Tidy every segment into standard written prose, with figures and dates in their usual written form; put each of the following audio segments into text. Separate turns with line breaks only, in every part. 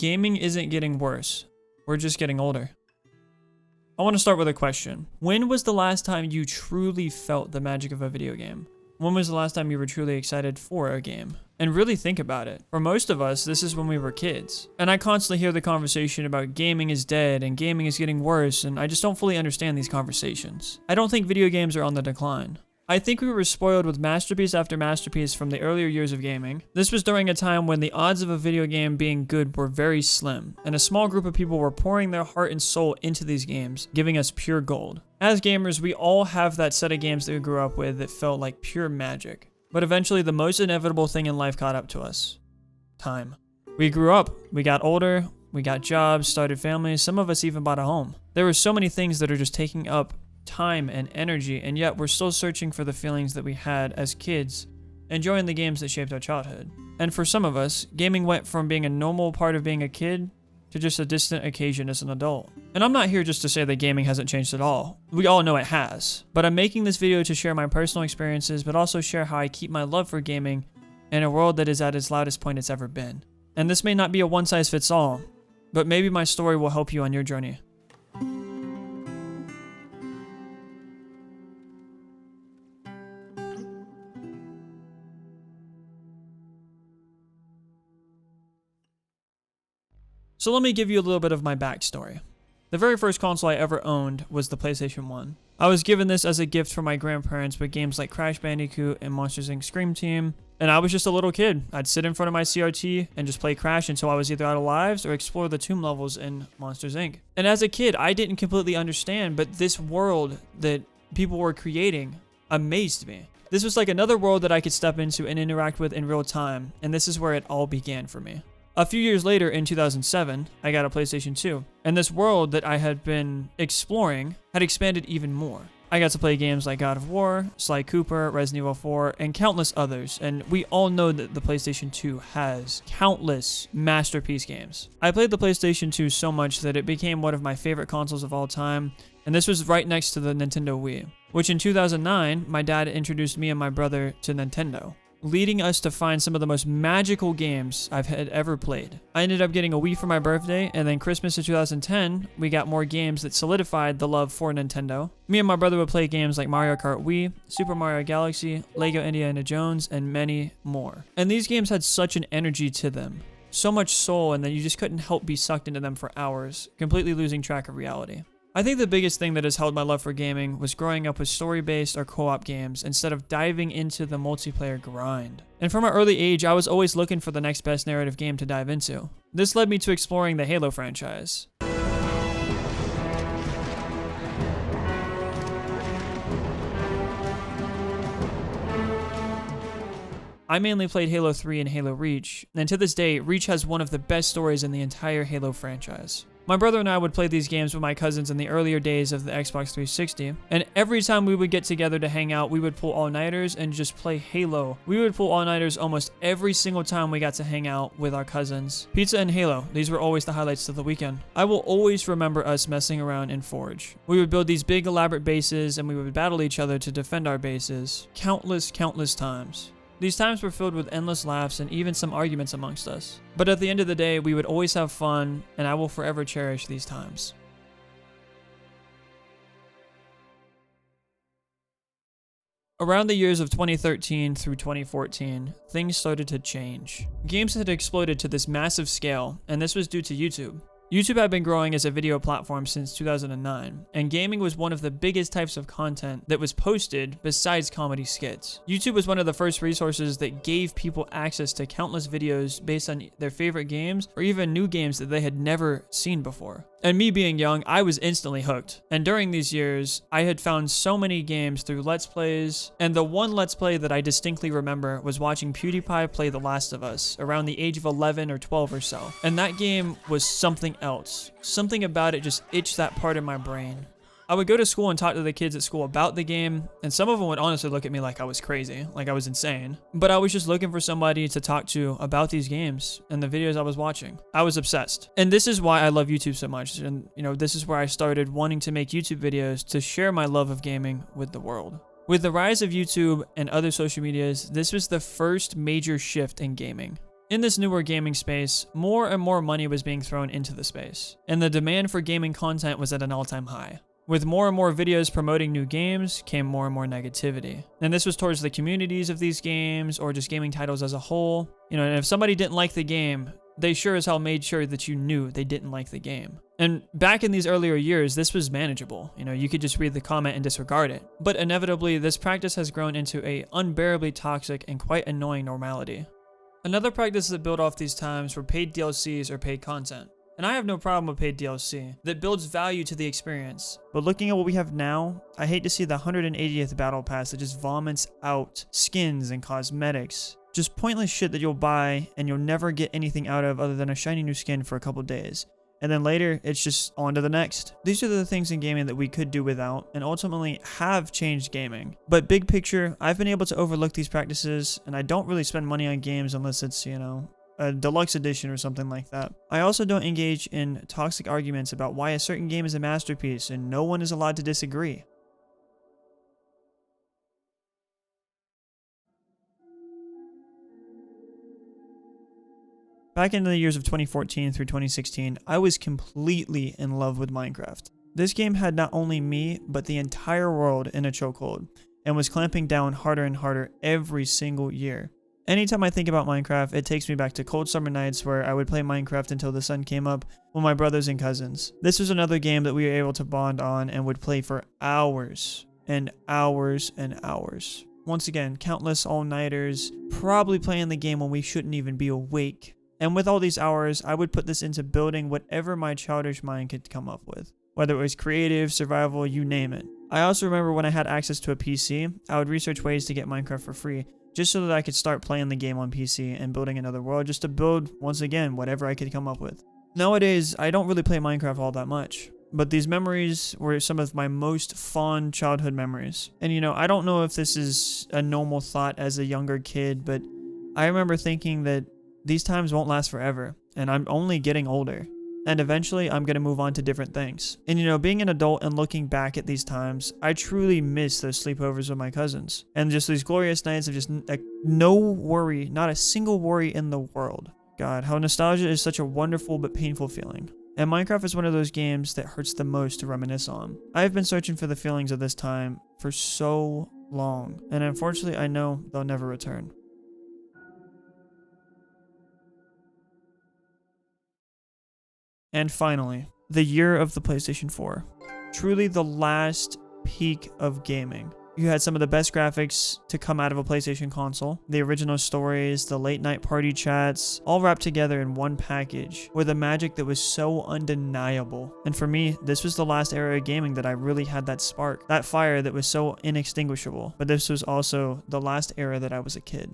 gaming isn't getting worse. We're just getting older. I want to start with a question. When was the last time you truly felt the magic of a video game? When was the last time you were truly excited for a game? And really think about it. For most of us, this is when we were kids. And I constantly hear the conversation about gaming is dead and gaming is getting worse, and I just don't fully understand these conversations. I don't think video games are on the decline. I think we were spoiled with masterpiece after masterpiece from the earlier years of gaming. This was during a time when the odds of a video game being good were very slim, and a small group of people were pouring their heart and soul into these games, giving us pure gold. As gamers, we all have that set of games that we grew up with that felt like pure magic. But eventually, the most inevitable thing in life caught up to us. Time. We grew up, we got older, we got jobs, started families, some of us even bought a home. There were so many things that are just taking up time and energy, and yet we're still searching for the feelings that we had as kids, enjoying the games that shaped our childhood. And for some of us, gaming went from being a normal part of being a kid to just a distant occasion as an adult. And I'm not here just to say that gaming hasn't changed at all. We all know it has. But I'm making this video to share my personal experiences, but also share how I keep my love for gaming in a world that is at its loudest point it's ever been. And this may not be a one-size-fits-all, but maybe my story will help you on your journey. So let me give you a little bit of my backstory. The very first console I ever owned was the PlayStation 1. I was given this as a gift from my grandparents with games like Crash Bandicoot and Monsters Inc. Scream Team, and I was just a little kid. I'd sit in front of my CRT and just play Crash until I was either out of lives or explore the tomb levels in Monsters Inc. And as a kid, I didn't completely understand, but this world that people were creating amazed me. This was like another world that I could step into and interact with in real time, and this is where it all began for me. A few years later, in 2007, I got a PlayStation 2, and this world that I had been exploring had expanded even more. I got to play games like God of War, Sly Cooper, Resident Evil 4, and countless others, and we all know that the PlayStation 2 has countless masterpiece games. I played the PlayStation 2 so much that it became one of my favorite consoles of all time, and this was right next to the Nintendo Wii, which in 2009, my dad introduced me and my brother to Nintendo, leading us to find some of the most magical games I've had ever played. I ended up getting a Wii for my birthday, and then Christmas of 2010, we got more games that solidified the love for Nintendo. Me and my brother would play games like Mario Kart Wii, Super Mario Galaxy, Lego Indiana Jones, and many more. And these games had such an energy to them, so much soul, and that you just couldn't help be sucked into them for hours, completely losing track of reality. I think the biggest thing that has held my love for gaming was growing up with story-based or co-op games instead of diving into the multiplayer grind. And from an early age, I was always looking for the next best narrative game to dive into. This led me to exploring the Halo franchise. I mainly played Halo 3 and Halo Reach, and to this day, Reach has one of the best stories in the entire Halo franchise. My brother and I would play these games with my cousins in the earlier days of the Xbox 360, and every time we would get together to hang out, we would pull all-nighters and just play Halo. We would pull all-nighters almost every single time we got to hang out with our cousins. Pizza and Halo, these were always the highlights of the weekend. I will always remember us messing around in Forge. We would build these big elaborate bases, and we would battle each other to defend our bases. Countless times. These times were filled with endless laughs and even some arguments amongst us. But at the end of the day, we would always have fun, and I will forever cherish these times. Around the years of 2013 through 2014, things started to change. Games had exploded to this massive scale, and this was due to YouTube. YouTube had been growing as a video platform since 2009, and gaming was one of the biggest types of content that was posted besides comedy skits. YouTube was one of the first resources that gave people access to countless videos based on their favorite games or even new games that they had never seen before. And me being young, I was instantly hooked. And during these years, I had found so many games through Let's Plays, and the one Let's Play that I distinctly remember was watching PewDiePie play The Last of Us around the age of 11 or 12 or so. And that game was something else. Something about it just itched that part of my brain. I would go to school and talk to the kids at school about the game, and some of them would honestly look at me like I was crazy, like I was insane. But I was just looking for somebody to talk to about these games and the videos I was watching. I was obsessed. And this is why I love YouTube so much. And this is where I started wanting to make YouTube videos to share my love of gaming with the world. With the rise of YouTube and other social medias, this was the first major shift in gaming. In this newer gaming space, more and more money was being thrown into the space, and the demand for gaming content was at an all-time high. With more and more videos promoting new games came more and more negativity. And this was towards the communities of these games or just gaming titles as a whole. You know, and if somebody didn't like the game, they sure as hell made sure that you knew they didn't like the game. And back in these earlier years, this was manageable. You know, you could just read the comment and disregard it. But inevitably, this practice has grown into a unbearably toxic and quite annoying normality. Another practice that built off these times were paid DLCs or paid content. And I have no problem with paid DLC that builds value to the experience. But looking at what we have now, I hate to see the 180th battle pass that just vomits out skins and cosmetics. Just pointless shit that you'll buy and you'll never get anything out of other than a shiny new skin for a couple days. And then later, it's just on to the next. These are the things in gaming that we could do without and ultimately have changed gaming. But big picture, I've been able to overlook these practices and I don't really spend money on games unless it's, you know, a deluxe edition or something like that. I also don't engage in toxic arguments about why a certain game is a masterpiece and no one is allowed to disagree. Back in the years of 2014 through 2016, I was completely in love with Minecraft. This game had not only me, but the entire world in a chokehold, and was clamping down harder and harder every single year. Anytime I think about Minecraft, it takes me back to cold summer nights where I would play Minecraft until the sun came up with my brothers and cousins. This was another game that we were able to bond on and would play for hours and hours and hours. Once again, countless all-nighters, probably playing the game when we shouldn't even be awake. And with all these hours, I would put this into building whatever my childish mind could come up with. Whether it was creative, survival, you name it. I also remember when I had access to a PC, I would research ways to get Minecraft for free, just so that I could start playing the game on PC and building another world, just to build, once again, whatever I could come up with. Nowadays, I don't really play Minecraft all that much, but these memories were some of my most fond childhood memories. And you know, I don't know if this is a normal thought as a younger kid, but I remember thinking that these times won't last forever, and I'm only getting older. And eventually, I'm going to move on to different things. And you know, being an adult and looking back at these times, I truly miss those sleepovers with my cousins. And just these glorious nights of just no worry, not a single worry in the world. God, how nostalgia is such a wonderful but painful feeling. And Minecraft is one of those games that hurts the most to reminisce on. I have been searching for the feelings of this time for so long, and unfortunately, I know they'll never return. And finally, the year of the PlayStation 4. Truly the last peak of gaming. You had some of the best graphics to come out of a PlayStation console. The original stories, the late night party chats, all wrapped together in one package with a magic that was so undeniable. And for me, this was the last era of gaming that I really had that spark, that fire that was so inextinguishable. But this was also the last era that I was a kid.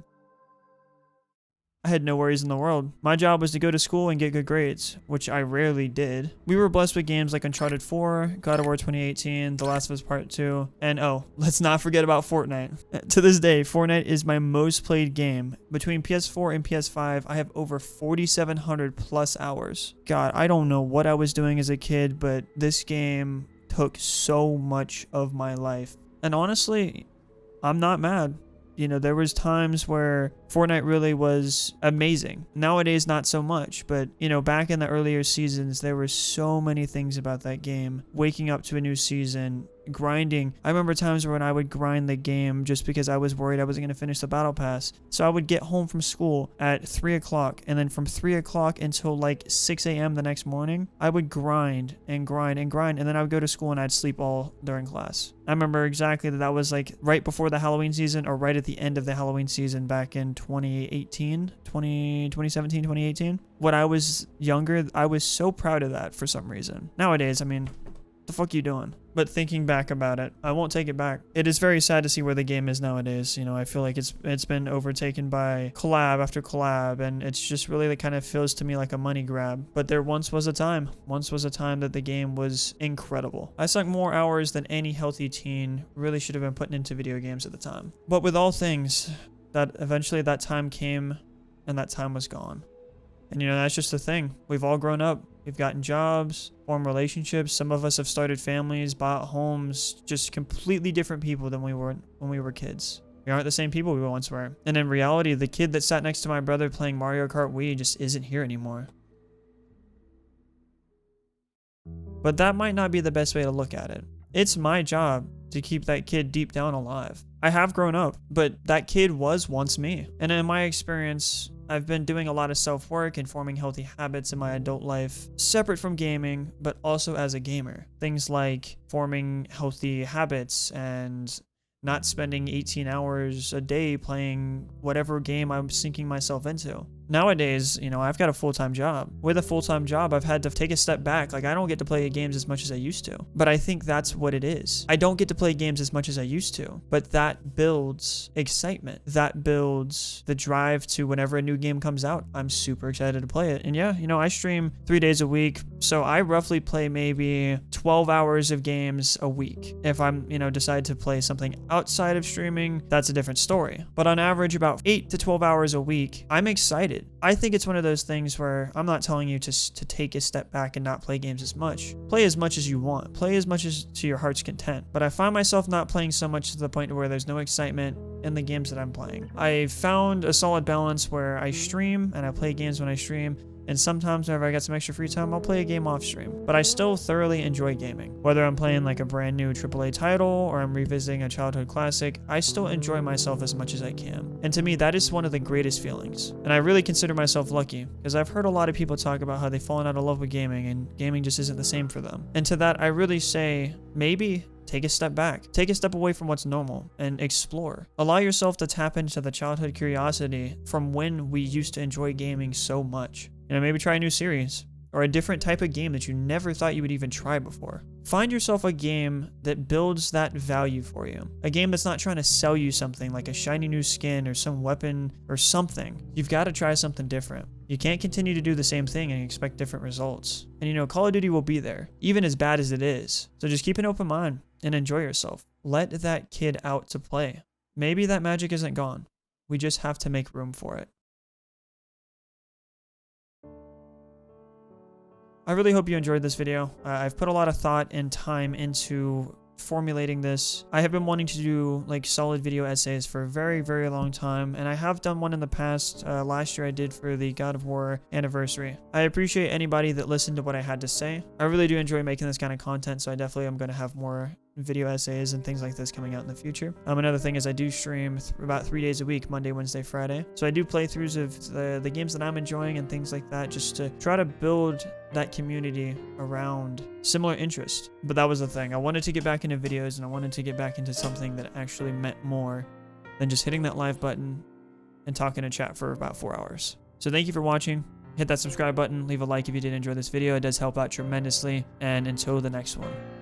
I had no worries in the world. My job was to go to school and get good grades, which I rarely did. We were blessed with games like Uncharted 4, God of War 2018, The Last of Us Part 2, and oh, let's not forget about Fortnite. To this day, Fortnite is my most played game. Between PS4 and PS5, I have over 4,700 plus hours. God, I don't know what I was doing as a kid, but this game took so much of my life. And honestly, I'm not mad. You know, there was times where Fortnite really was amazing. Nowadays, not so much. But, you know, back in the earlier seasons, there were so many things about that game. Waking up to a new season, grinding. I remember times when I would grind the game just because I was worried I wasn't going to finish the battle pass. So I would get home from school at 3 o'clock. And then from 3 o'clock until like 6 a.m. the next morning, I would grind and grind and grind. And then I would go to school and I'd sleep all during class. I remember exactly that was like right before the Halloween season or right at the end of the Halloween season back in 2017, 2018. When I was younger, I was so proud of that for some reason. Nowadays, I mean, what the fuck you doing? But thinking back about it, I won't take it back. It is very sad to see where the game is nowadays. You know, I feel like it's been overtaken by collab after collab, and it's just really that kind of feels to me like a money grab. But there once was a time that the game was incredible. I sunk more hours than any healthy teen really should have been putting into video games at the time. But with all things, that eventually that time came and that time was gone. And you know, that's just the thing. We've all grown up. We've gotten jobs, formed relationships. Some of us have started families, bought homes, just completely different people than we were when we were kids. We aren't the same people we once were. And in reality, the kid that sat next to my brother playing Mario Kart Wii just isn't here anymore. But that might not be the best way to look at it. It's my job to keep that kid deep down alive. I have grown up, but that kid was once me. And in my experience, I've been doing a lot of self-work and forming healthy habits in my adult life, separate from gaming, but also as a gamer. Things like forming healthy habits and not spending 18 hours a day playing whatever game I'm sinking myself into. Nowadays, you know, I've got a full-time job. With a full-time job, I've had to take a step back. Like, I don't get to play games as much as I used to. But I think that's what it is. I don't get to play games as much as I used to. But that builds excitement. That builds the drive to whenever a new game comes out, I'm super excited to play it. And yeah, you know, I stream 3 days a week. So I roughly play maybe 12 hours of games a week. If I'm, you know, decide to play something outside of streaming, that's a different story. But on average, about 8 to 12 hours a week, I'm excited. I think it's one of those things where I'm not telling you to take a step back and not play games as much. Play as much as you want. Play as much as to your heart's content. But I find myself not playing so much to the point where there's no excitement in the games that I'm playing. I found a solid balance where I stream and I play games when I stream. And sometimes whenever I get some extra free time, I'll play a game off stream. But I still thoroughly enjoy gaming. Whether I'm playing like a brand new AAA title or I'm revisiting a childhood classic, I still enjoy myself as much as I can. And to me, that is one of the greatest feelings. And I really consider myself lucky because I've heard a lot of people talk about how they've fallen out of love with gaming and gaming just isn't the same for them. And to that, I really say, maybe take a step back. Take a step away from what's normal and explore. Allow yourself to tap into the childhood curiosity from when we used to enjoy gaming so much. You know, maybe try a new series or a different type of game that you never thought you would even try before. Find yourself a game that builds that value for you. A game that's not trying to sell you something like a shiny new skin or some weapon or something. You've got to try something different. You can't continue to do the same thing and expect different results. And you know, Call of Duty will be there, even as bad as it is. So just keep an open mind and enjoy yourself. Let that kid out to play. Maybe that magic isn't gone. We just have to make room for it. I really hope you enjoyed this video. I've put a lot of thought and time into formulating this. I have been wanting to do like solid video essays for a very, very long time, and I have done one in the past. Last year I did for the God of War anniversary. I appreciate anybody that listened to what I had to say. I really do enjoy making this kind of content, so I definitely am going to have more video essays and things like this coming out in the future. Another thing is I do stream about 3 days a week, Monday, Wednesday, Friday. So I do playthroughs of the games that I'm enjoying and things like that, just to try to build that community around similar interests. But that was the thing. I wanted to get back into videos and I wanted to get back into something that actually meant more than just hitting that live button and talking in chat for about 4 hours. So thank you for watching. Hit that subscribe button, leave a like if you did enjoy this video. It does help out tremendously. And until the next one.